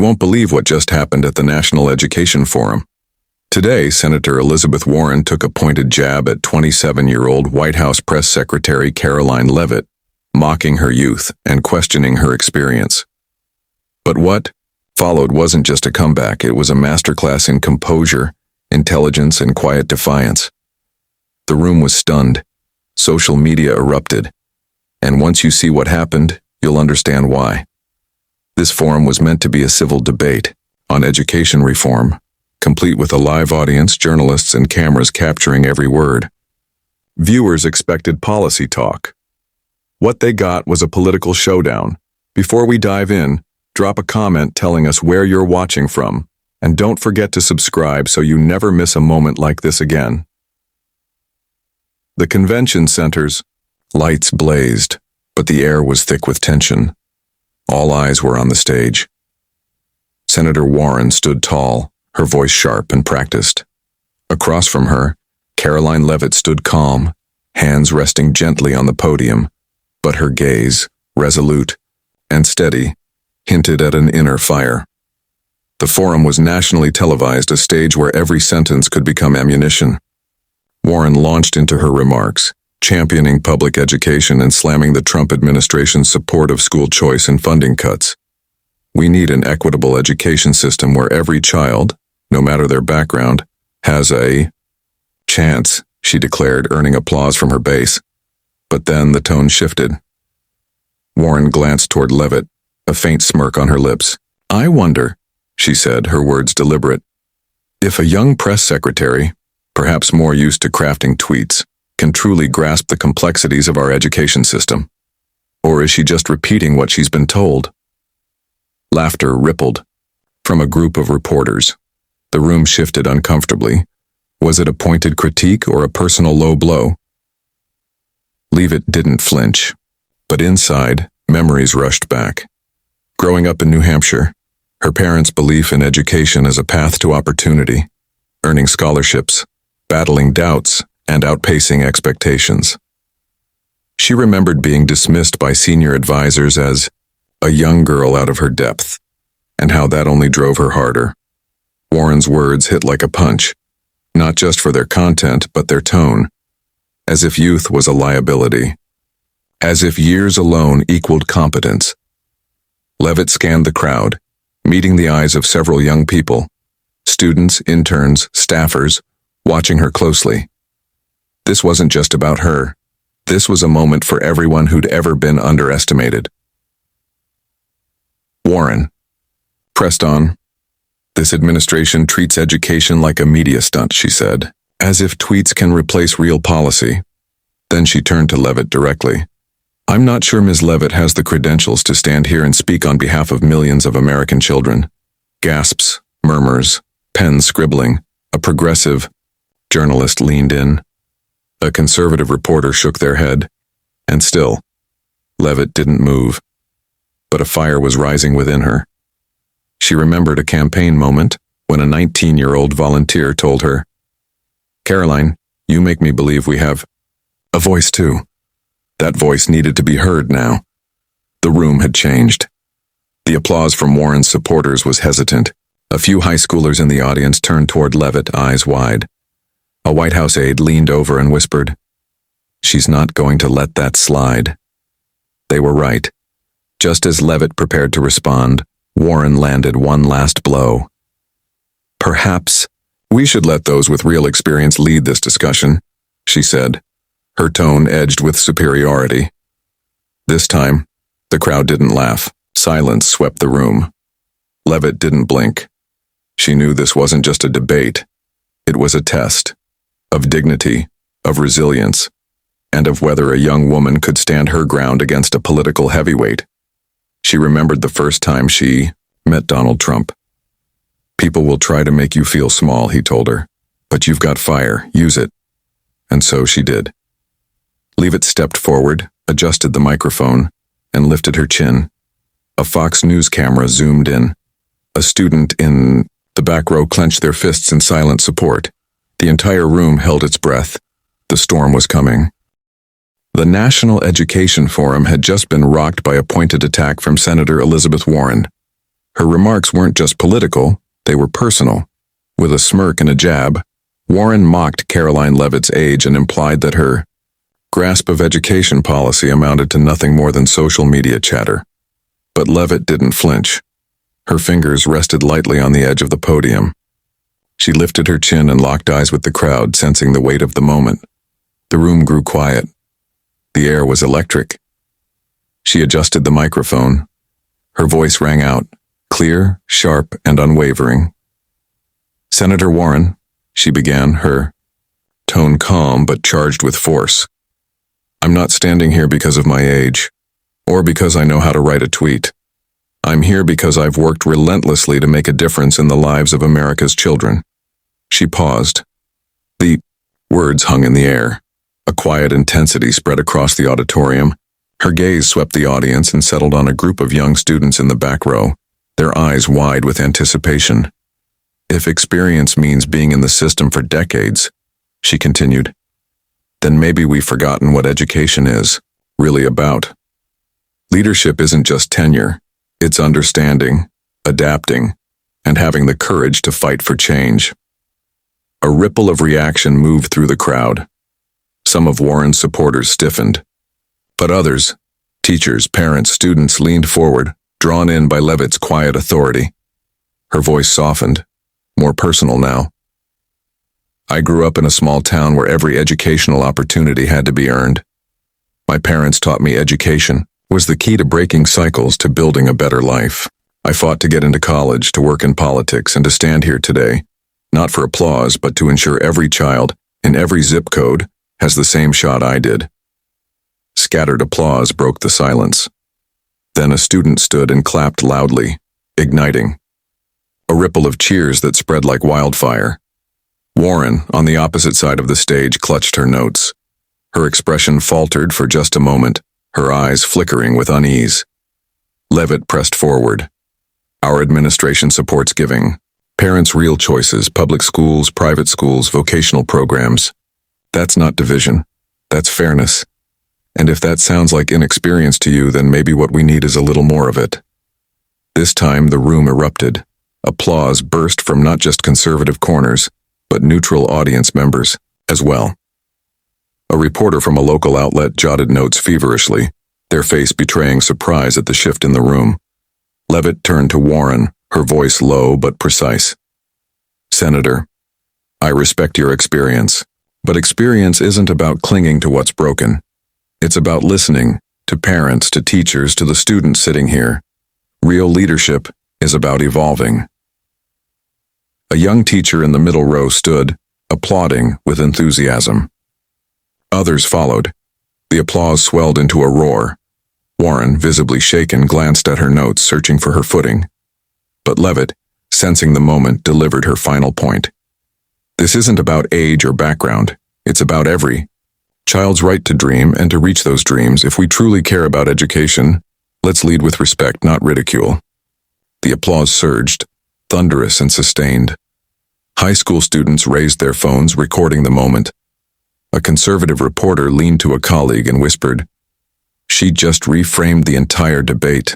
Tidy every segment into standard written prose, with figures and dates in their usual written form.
won't believe what just happened at the National Education Forum. Today, Senator Elizabeth Warren took a pointed jab at 27-year-old White House Press Secretary Karoline Leavitt, mocking her youth and questioning her experience. But what followed wasn't just a comeback, it was a masterclass in composure, intelligence, and quiet defiance. The room was stunned. Social media erupted. And once you see what happened, you'll understand why. This forum was meant to be a civil debate on education reform, complete with a live audience, journalists, and cameras capturing every word. Viewers expected policy talk. What they got was a political showdown. Before we dive in, drop a comment telling us where you're watching from, and don't forget to subscribe so you never miss a moment like this again. The convention center's lights blazed, but the air was thick with tension. All eyes were on the stage. Senator Warren stood tall, her voice sharp and practiced. Across from her, Karoline Leavitt stood calm, hands resting gently on the podium, but her gaze, resolute and steady, hinted at an inner fire. The forum was nationally televised, a stage where every sentence could become ammunition. Warren launched into her remarks, championing public education and slamming the Trump administration's support of school choice and funding cuts. We need an equitable education system where every child, no matter their background, has a chance, she declared, earning applause from her base. But then the tone shifted. Warren glanced toward Leavitt, a faint smirk on her lips. "I wonder," she said, her words deliberate, "if a young press secretary, perhaps more used to crafting tweets, can truly grasp the complexities of our education system. Or is she just repeating what she's been told?" Laughter rippled from a group of reporters. The room shifted uncomfortably. Was it a pointed critique or a personal low blow? Leavitt didn't flinch, but inside, memories rushed back. Growing up in New Hampshire, her parents' belief in education as a path to opportunity, earning scholarships, battling doubts, and outpacing expectations. She remembered being dismissed by senior advisors as a young girl out of her depth, and how that only drove her harder. Warren's words hit like a punch, not just for their content but their tone, as if youth was a liability, as if years alone equaled competence. Leavitt scanned the crowd, meeting the eyes of several young people, students, interns, staffers, watching her closely. This wasn't just about her. This was a moment for everyone who'd ever been underestimated. Warren pressed on. "This administration treats education like a media stunt," she said, "as if tweets can replace real policy." Then she turned to Leavitt directly. "I'm not sure Ms. Leavitt has the credentials to stand here and speak on behalf of millions of American children." Gasps, murmurs, pens scribbling. A progressive journalist leaned in. A conservative reporter shook their head. And still, Leavitt didn't move. But a fire was rising within her. She remembered a campaign moment when a 19-year-old volunteer told her, "Karoline, you make me believe we have a voice too." That voice needed to be heard now. The room had changed. The applause from Warren's supporters was hesitant. A few high schoolers in the audience turned toward Leavitt, eyes wide. A White House aide leaned over and whispered, "She's not going to let that slide." They were right. Just as Leavitt prepared to respond, Warren landed one last blow. "Perhaps we should let those with real experience lead this discussion," she said, her tone edged with superiority. This time, the crowd didn't laugh. Silence swept the room. Leavitt didn't blink. She knew this wasn't just a debate. It was a test of dignity, of resilience, and of whether a young woman could stand her ground against a political heavyweight. She remembered the first time she met Donald Trump. "People will try to make you feel small," he told her, "but you've got fire, use it." And so she did. Leavitt stepped forward, adjusted the microphone, and lifted her chin. A Fox News camera zoomed in. A student in the back row clenched their fists in silent support. The entire room held its breath. The storm was coming. The National Education Forum had just been rocked by a pointed attack from Senator Elizabeth Warren. Her remarks weren't just political, they were personal. With a smirk and a jab, Warren mocked Karoline Leavitt's age and implied that her grasp of education policy amounted to nothing more than social media chatter. But Leavitt didn't flinch. Her fingers rested lightly on the edge of the podium. She lifted her chin and locked eyes with the crowd, sensing the weight of the moment. The room grew quiet. The air was electric. She adjusted the microphone. Her voice rang out, clear, sharp, and unwavering. "Senator Warren," she began, her tone calm but charged with force. "I'm not standing here because of my age, or because I know how to write a tweet. I'm here because I've worked relentlessly to make a difference in the lives of America's children." She paused. The words hung in the air. A quiet intensity spread across the auditorium. Her gaze swept the audience and settled on a group of young students in the back row, their eyes wide with anticipation. "If experience means being in the system for decades," she continued, "then maybe we've forgotten what education is really about. Leadership isn't just tenure, it's understanding, adapting, and having the courage to fight for change." A ripple of reaction moved through the crowd. Some of Warren's supporters stiffened, but others, teachers, parents, students, leaned forward, drawn in by Leavitt's quiet authority. Her voice softened, more personal now. "I grew up in a small town where every educational opportunity had to be earned. My parents taught me education was the key to breaking cycles, to building a better life. I fought to get into college, to work in politics, and to stand here today, not for applause, but to ensure every child, in every zip code, has the same shot I did." Scattered applause broke the silence. Then a student stood and clapped loudly, igniting a ripple of cheers that spread like wildfire. Warren, on the opposite side of the stage, clutched her notes. Her expression faltered for just a moment, her eyes flickering with unease. Leavitt pressed forward. "Our administration supports giving parents real choices, public schools, private schools, vocational programs. That's not division. That's fairness. And if that sounds like inexperience to you, then maybe what we need is a little more of it." This time the room erupted. Applause burst from not just conservative corners, but neutral audience members as well. A reporter from a local outlet jotted notes feverishly, their face betraying surprise at the shift in the room. Leavitt turned to Warren, her voice low but precise. "Senator, I respect your experience, but experience isn't about clinging to what's broken. It's about listening to parents, to teachers, to the students sitting here. Real leadership is about evolving." A young teacher in the middle row stood, applauding with enthusiasm. Others followed. The applause swelled into a roar. Warren, visibly shaken, glanced at her notes, searching for her footing. But Leavitt, sensing the moment, delivered her final point. "This isn't about age or background. It's about every child's right to dream and to reach those dreams. If we truly care about education, let's lead with respect, not ridicule." The applause surged, thunderous and sustained. High school students raised their phones, recording the moment. A conservative reporter leaned to a colleague and whispered, "She just reframed the entire debate."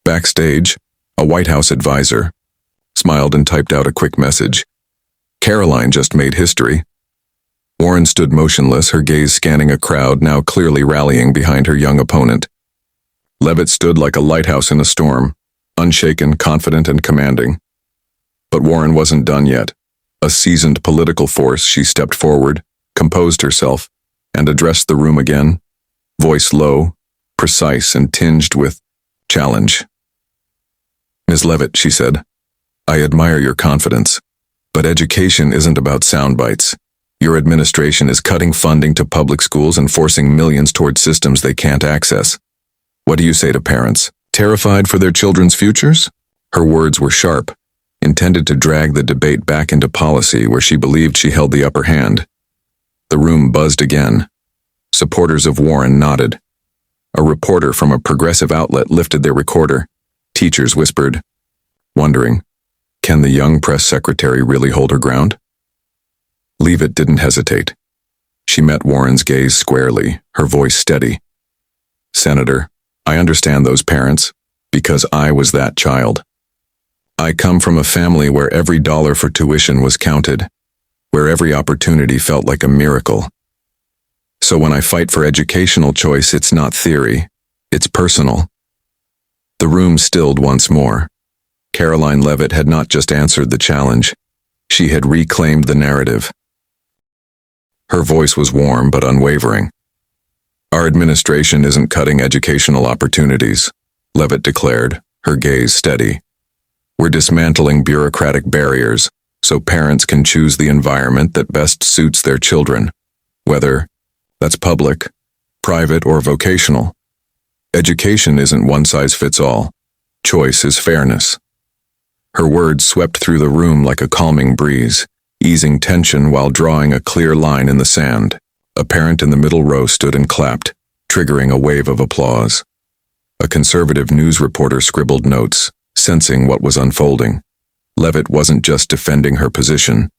Backstage, a White House advisor smiled and typed out a quick message. "Karoline just made history." Warren stood motionless, her gaze scanning a crowd now clearly rallying behind her young opponent. Leavitt stood like a lighthouse in a storm, unshaken, confident, and commanding. But Warren wasn't done yet. A seasoned political force, she stepped forward, composed herself, and addressed the room again, voice low, precise, and tinged with challenge. "Ms. Leavitt," she said, "I admire your confidence, but education isn't about sound bites. Your administration is cutting funding to public schools and forcing millions toward systems they can't access. What do you say to parents, terrified for their children's futures?" Her words were sharp, intended to drag the debate back into policy where she believed she held the upper hand. The room buzzed again. Supporters of Warren nodded. A reporter from a progressive outlet lifted their recorder. Teachers whispered, wondering, can the young press secretary really hold her ground? Leavitt didn't hesitate. She met Warren's gaze squarely, her voice steady. "Senator, I understand those parents, because I was that child. I come from a family where every dollar for tuition was counted, where every opportunity felt like a miracle. So when I fight for educational choice, it's not theory, it's personal. The room stilled once more. Karoline Leavitt had not just answered the challenge, she had reclaimed the narrative. Her voice was warm but unwavering. Our administration isn't cutting educational opportunities, Leavitt declared, her gaze steady. We're dismantling bureaucratic barriers so parents can choose the environment that best suits their children, whether that's public, private, or vocational. Education isn't one size fits all. Choice is fairness. Her words swept through the room like a calming breeze, easing tension while drawing a clear line in the sand. A parent in the middle row stood and clapped, triggering a wave of applause. A conservative news reporter scribbled notes, sensing what was unfolding. Leavitt wasn't just defending her position.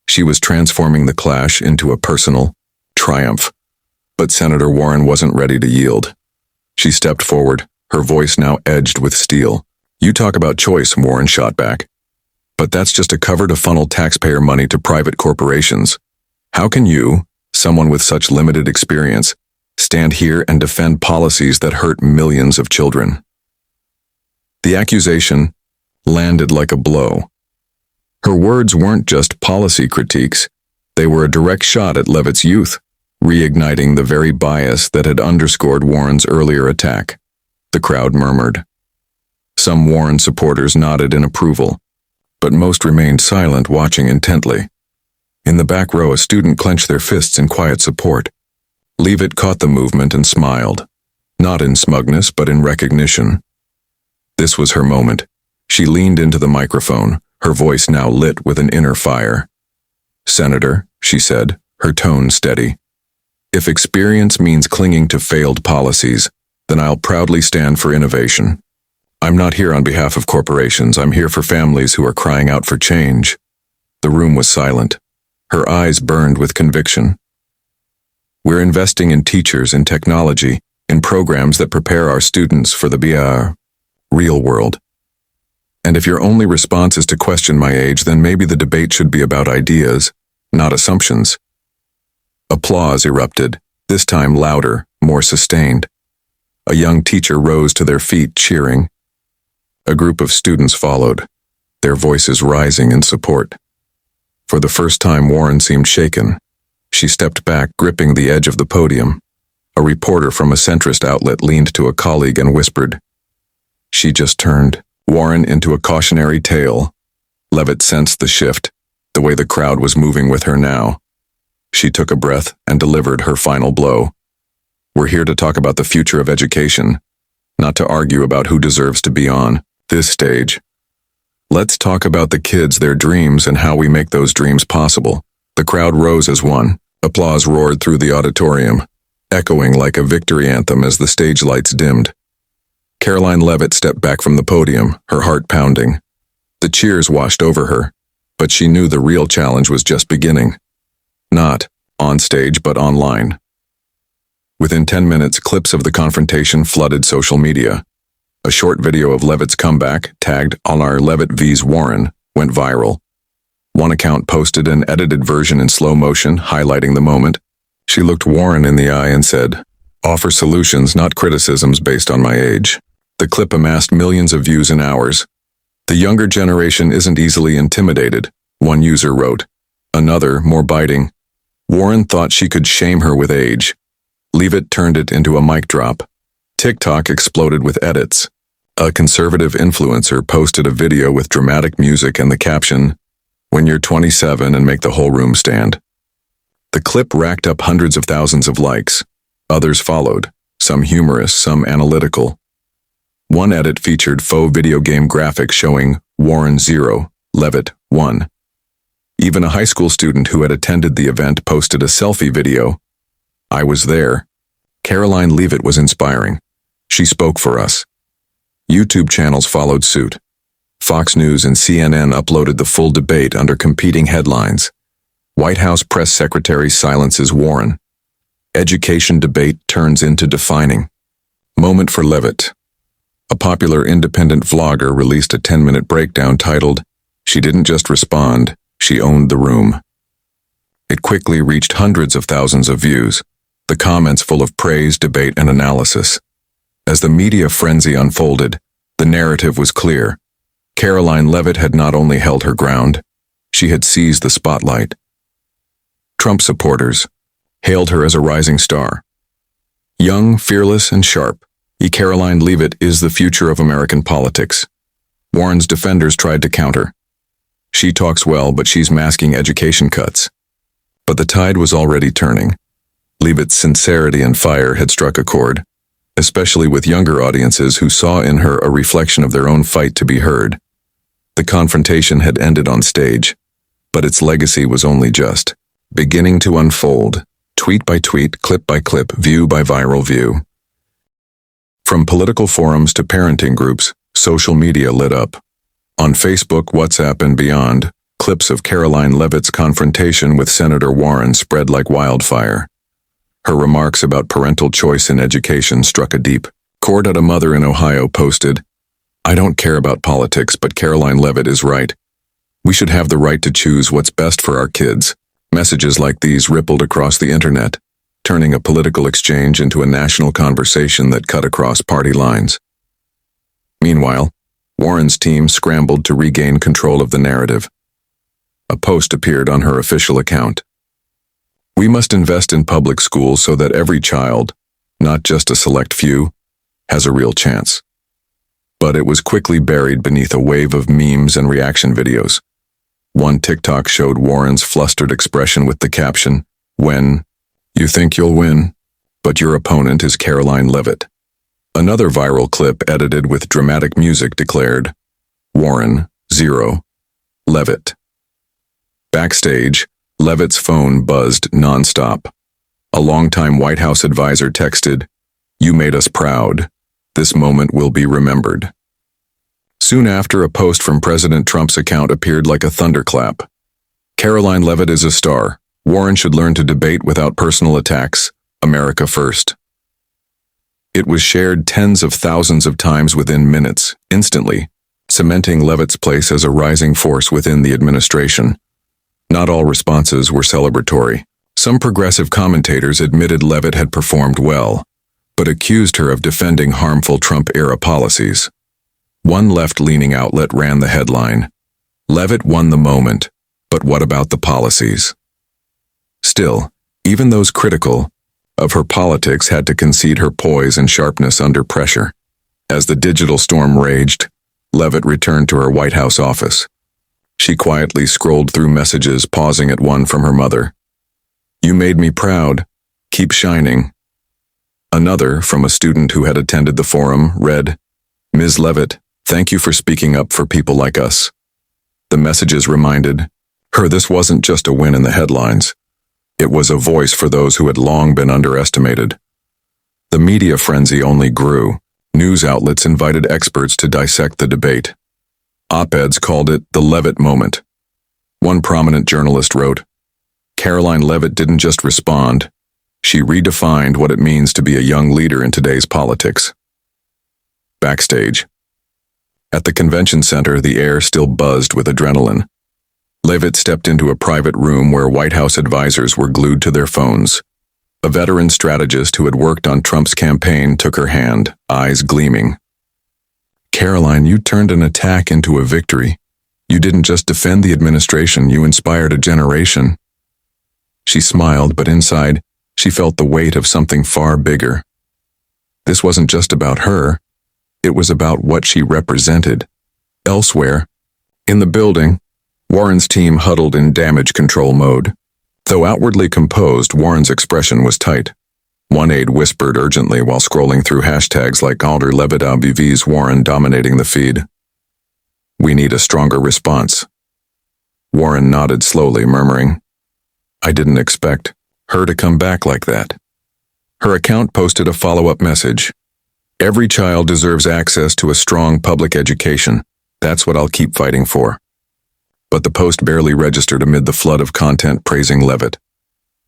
She was transforming the clash into a personal triumph. But Senator Warren wasn't ready to yield. She stepped forward, her voice now edged with steel. You talk about choice, Warren shot back. But that's just a cover to funnel taxpayer money to private corporations. How can you, someone with such limited experience, stand here and defend policies that hurt millions of children? The accusation landed like a blow. Her words weren't just policy critiques, they were a direct shot at Leavitt's youth, reigniting the very bias that had underscored Warren's earlier attack. The crowd murmured. Some Warren supporters nodded in approval, but most remained silent, watching intently. In the back row, a student clenched their fists in quiet support. Leavitt caught the movement and smiled, not in smugness but in recognition. This was her moment. She leaned into the microphone, her voice now lit with an inner fire. Senator, she said, her tone steady. If experience means clinging to failed policies, then I'll proudly stand for innovation. I'm not here on behalf of corporations, I'm here for families who are crying out for change. The room was silent. Her eyes burned with conviction. We're investing in teachers, in technology, in programs that prepare our students for the real world. And if your only response is to question my age, then maybe the debate should be about ideas, not assumptions. Applause erupted, this time louder, more sustained. A young teacher rose to their feet, cheering. A group of students followed, their voices rising in support. For the first time, Warren seemed shaken. She stepped back, gripping the edge of the podium. A reporter from a centrist outlet leaned to a colleague and whispered. She just turned Warren into a cautionary tale. Leavitt sensed the shift, the way the crowd was moving with her now. She took a breath and delivered her final blow. We're here to talk about the future of education, not to argue about who deserves to be on this stage. Let's talk about the kids, their dreams, and how we make those dreams possible. The crowd rose as one. Applause roared through the auditorium, echoing like a victory anthem as the stage lights dimmed. Karoline Leavitt stepped back from the podium, her heart pounding. The cheers washed over her, but she knew the real challenge was just beginning. Not on stage, but online. Within 10 minutes, clips of the confrontation flooded social media. A short video of Leavitt's comeback, tagged on our Leavitt vs. Warren, went viral. One account posted an edited version in slow motion, highlighting the moment. She looked Warren in the eye and said, "Offer solutions, not criticisms based on my age." The clip amassed millions of views in hours. The younger generation isn't easily intimidated, one user wrote. Another, more biting. Warren thought she could shame her with age. Leavitt turned it into a mic drop. TikTok exploded with edits. A conservative influencer posted a video with dramatic music and the caption, "When you're 27 and make the whole room stand." The clip racked up hundreds of thousands of likes. Others followed, some humorous, some analytical. One edit featured faux video game graphics showing Warren 0, Leavitt 1. Even a high school student who had attended the event posted a selfie video. I was there. Karoline Leavitt was inspiring. She spoke for us. YouTube channels followed suit. Fox News and CNN uploaded the full debate under competing headlines. White House press secretary silences Warren. Education debate turns into defining moment for Leavitt. A popular independent vlogger released a 10-minute breakdown titled, "She Didn't Just Respond, She Owned the Room." It quickly reached hundreds of thousands of views, the comments full of praise, debate, and analysis. As the media frenzy unfolded, the narrative was clear. Karoline Leavitt had not only held her ground, she had seized the spotlight. Trump supporters hailed her as a rising star. Young, fearless, and sharp, Karoline Leavitt is the future of American politics. Warren's defenders tried to counter. She talks well, but she's masking education cuts. But the tide was already turning. Leavitt's sincerity and fire had struck a chord, especially with younger audiences who saw in her a reflection of their own fight to be heard. The confrontation had ended on stage, but its legacy was only just beginning to unfold, tweet by tweet, clip by clip, view by viral view. From political forums to parenting groups, social media lit up. On Facebook, WhatsApp, and beyond, clips of Karoline Leavitt's confrontation with Senator Warren spread like wildfire. Her remarks about parental choice in education struck a deep chord. A mother in Ohio posted, "I don't care about politics, but Karoline Leavitt is right. We should have the right to choose what's best for our kids." Messages like these rippled across the internet, turning a political exchange into a national conversation that cut across party lines. Meanwhile, Warren's team scrambled to regain control of the narrative. A post appeared on her official account. "We must invest in public schools so that every child, not just a select few, has a real chance." But it was quickly buried beneath a wave of memes and reaction videos. One TikTok showed Warren's flustered expression with the caption, "When you think you'll win, but your opponent is Karoline Leavitt." Another viral clip edited with dramatic music declared, "Warren, 0, Leavitt." Backstage, Leavitt's phone buzzed nonstop. A longtime White House advisor texted, "You made us proud. This moment will be remembered." Soon after, a post from President Trump's account appeared like a thunderclap. "Karoline Leavitt is a star. Warren should learn to debate without personal attacks. America first." It was shared tens of thousands of times within minutes, instantly, cementing Leavitt's place as a rising force within the administration. Not all responses were celebratory. Some progressive commentators admitted Leavitt had performed well, but accused her of defending harmful Trump-era policies. One left-leaning outlet ran the headline, "Leavitt won the moment, but what about the policies?" Still, even those critical of her politics had to concede her poise and sharpness under pressure. As the digital storm raged, Leavitt returned to her White House office. She quietly scrolled through messages, pausing at one from her mother. "You made me proud. Keep shining." Another, from a student who had attended the forum, read, "Ms. Leavitt, thank you for speaking up for people like us." The messages reminded her this wasn't just a win in the headlines. It was a voice for those who had long been underestimated. The media frenzy only grew. News outlets invited experts to dissect the debate. Op-eds called it the Leavitt moment. One prominent journalist wrote, "Karoline Leavitt didn't just respond. She redefined what it means to be a young leader in today's politics." Backstage. At the convention center, the air still buzzed with adrenaline. Leavitt stepped into a private room where White House advisors were glued to their phones. A veteran strategist who had worked on Trump's campaign took her hand, eyes gleaming. "Karoline, you turned an attack into a victory. You didn't just defend the administration, you inspired a generation." She smiled, but inside, she felt the weight of something far bigger. This wasn't just about her. It was about what she represented. Elsewhere, in the building, Warren's team huddled in damage control mode. Though outwardly composed, Warren's expression was tight. One aide whispered urgently while scrolling through hashtags like Alder Leavitt ABV's Warren dominating the feed. "We need a stronger response." Warren nodded slowly, murmuring, "I didn't expect her to come back like that." Her account posted a follow-up message. "Every child deserves access to a strong public education. That's what I'll keep fighting for." But the post barely registered amid the flood of content praising Leavitt.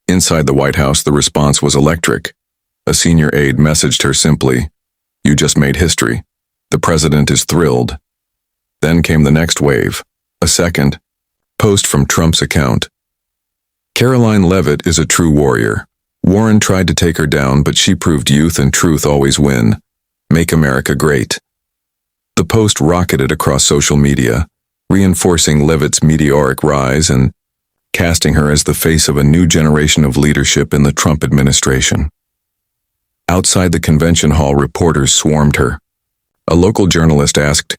Inside the White House, the response was electric. A senior aide messaged her simply, "You just made history. The president is thrilled. Then came the next wave, a second post from Trump's account. Karoline Leavitt is a true warrior. Warren tried to take her down, but she proved youth and truth always win. Make America great. The post rocketed across social media, reinforcing Leavitt's meteoric rise and casting her as the face of a new generation of leadership in the Trump administration. Outside the convention hall, reporters swarmed her. A local journalist asked,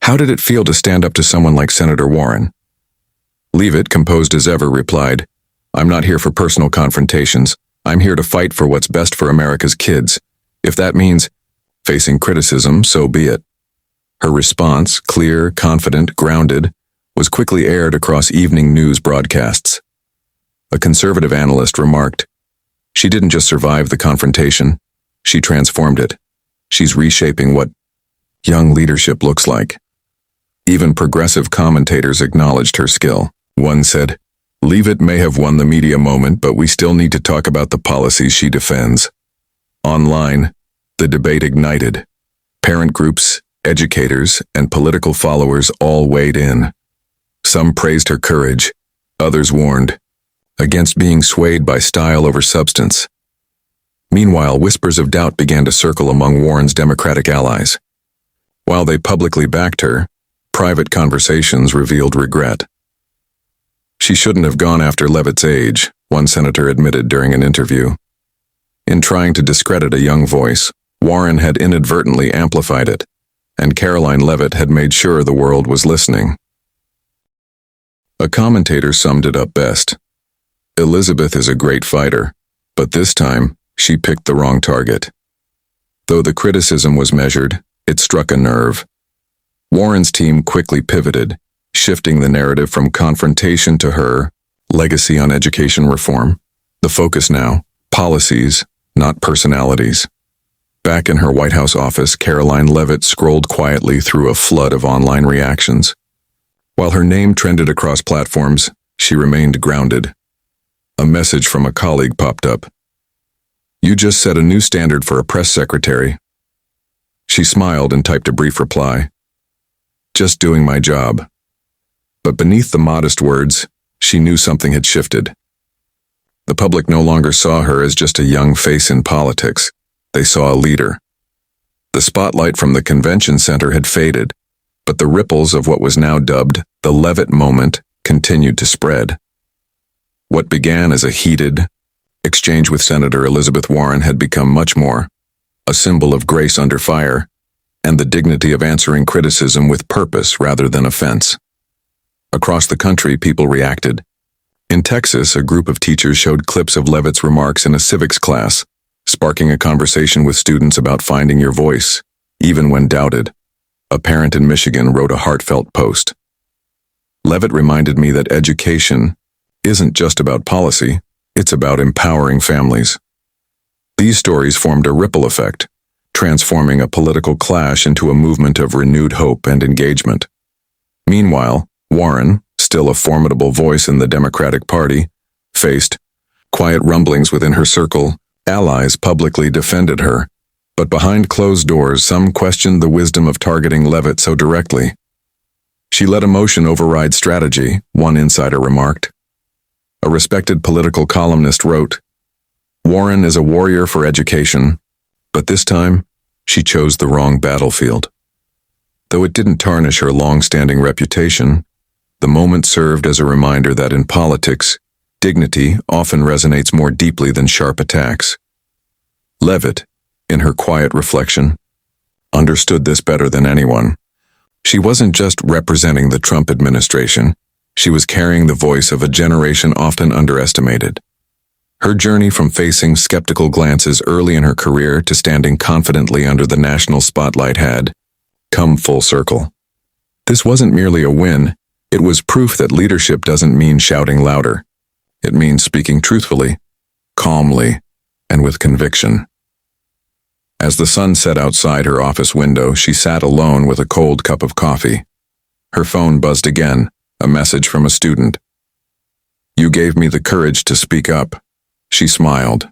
"How did it feel to stand up to someone like Senator Warren?" Leavitt, composed as ever, replied, "I'm not here for personal confrontations. I'm here to fight for what's best for America's kids. If that means facing criticism, so be it." Her response, clear, confident, grounded, was quickly aired across evening news broadcasts. A conservative analyst remarked, "She didn't just survive the confrontation, she transformed it. She's reshaping what young leadership looks like." Even progressive commentators acknowledged her skill. One said, "Leavitt may have won the media moment, but we still need to talk about the policies she defends." Online, the debate ignited. Parent groups, educators, and political followers all weighed in. Some praised her courage, others warned against being swayed by style over substance. Meanwhile, whispers of doubt began to circle among Warren's Democratic allies. While they publicly backed her, private conversations revealed regret. "She shouldn't have gone after Leavitt's age," one senator admitted during an interview. In trying to discredit a young voice, Warren had inadvertently amplified it, and Karoline Leavitt had made sure the world was listening. A commentator summed it up best. "Elizabeth is a great fighter, but this time, she picked the wrong target." Though the criticism was measured, it struck a nerve. Warren's team quickly pivoted, shifting the narrative from confrontation to her legacy on education reform. The focus now, policies, not personalities. Back in her White House office, Karoline Leavitt scrolled quietly through a flood of online reactions. While her name trended across platforms, she remained grounded. A message from a colleague popped up. "You just set a new standard for a press secretary." She smiled and typed a brief reply. "Just doing my job." But beneath the modest words, she knew something had shifted. The public no longer saw her as just a young face in politics. They saw a leader. The spotlight from the convention center had faded, but the ripples of what was now dubbed the Leavitt moment continued to spread. What began as a heated exchange with Senator Elizabeth Warren had become much more, a symbol of grace under fire, and the dignity of answering criticism with purpose rather than offense. Across the country, people reacted. In Texas, a group of teachers showed clips of Leavitt's remarks in a civics class, sparking a conversation with students about finding your voice, even when doubted. A parent in Michigan wrote a heartfelt post. "Leavitt reminded me that education isn't just about policy, it's about empowering families." These stories formed a ripple effect, transforming a political clash into a movement of renewed hope and engagement. Meanwhile, Warren, still a formidable voice in the Democratic Party, faced quiet rumblings within her circle. Allies publicly defended her, but behind closed doors, some questioned the wisdom of targeting Leavitt so directly. "She let emotion override strategy," one insider remarked. A respected political columnist wrote, "Warren is a warrior for education, but this time, she chose the wrong battlefield." Though it didn't tarnish her long-standing reputation, the moment served as a reminder that in politics, dignity often resonates more deeply than sharp attacks. Leavitt, in her quiet reflection, understood this better than anyone. She wasn't just representing the Trump administration, she was carrying the voice of a generation often underestimated. Her journey from facing skeptical glances early in her career to standing confidently under the national spotlight had come full circle. This wasn't merely a win, it was proof that leadership doesn't mean shouting louder. It means speaking truthfully, calmly, and with conviction. As the sun set outside her office window, she sat alone with a cold cup of coffee. Her phone buzzed again, a message from a student. "You gave me the courage to speak up," she smiled.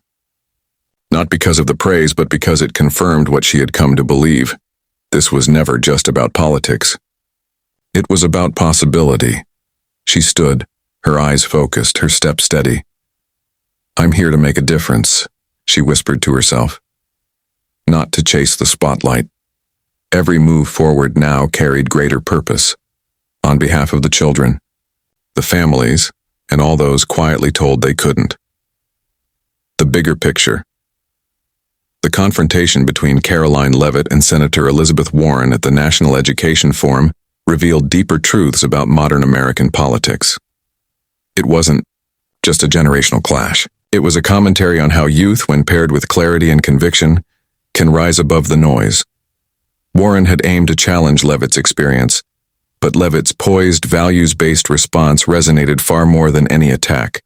Not because of the praise, but because it confirmed what she had come to believe. This was never just about politics. It was about possibility. She stood, her eyes focused, her step steady. "I'm here to make a difference," she whispered to herself. Not to chase the spotlight. Every move forward now carried greater purpose. On behalf of the children, the families, and all those quietly told they couldn't. The bigger picture. The confrontation between Karoline Leavitt and Senator Elizabeth Warren at the National Education Forum revealed deeper truths about modern American politics. It wasn't just a generational clash. It was a commentary on how youth, when paired with clarity and conviction, can rise above the noise. Warren had aimed to challenge Leavitt's experience, but Leavitt's poised, values-based response resonated far more than any attack.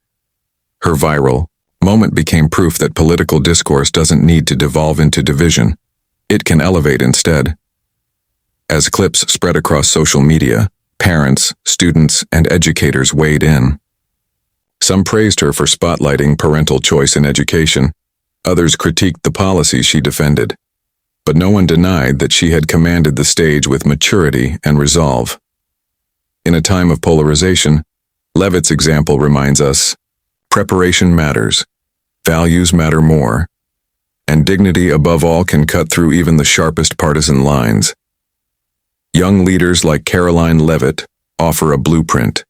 Her viral moment became proof that political discourse doesn't need to devolve into division. It can elevate instead. As clips spread across social media, parents, students, and educators weighed in. Some praised her for spotlighting parental choice in education. Others critiqued the policies she defended. But no one denied that she had commanded the stage with maturity and resolve. In a time of polarization, Leavitt's example reminds us, preparation matters, values matter more, and dignity above all can cut through even the sharpest partisan lines. Young leaders like Karoline Leavitt offer a blueprint.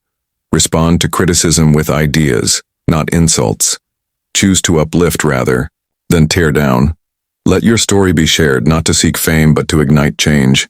Respond to criticism with ideas, not insults. Choose to uplift rather than tear down. Let your story be shared not to seek fame but to ignite change.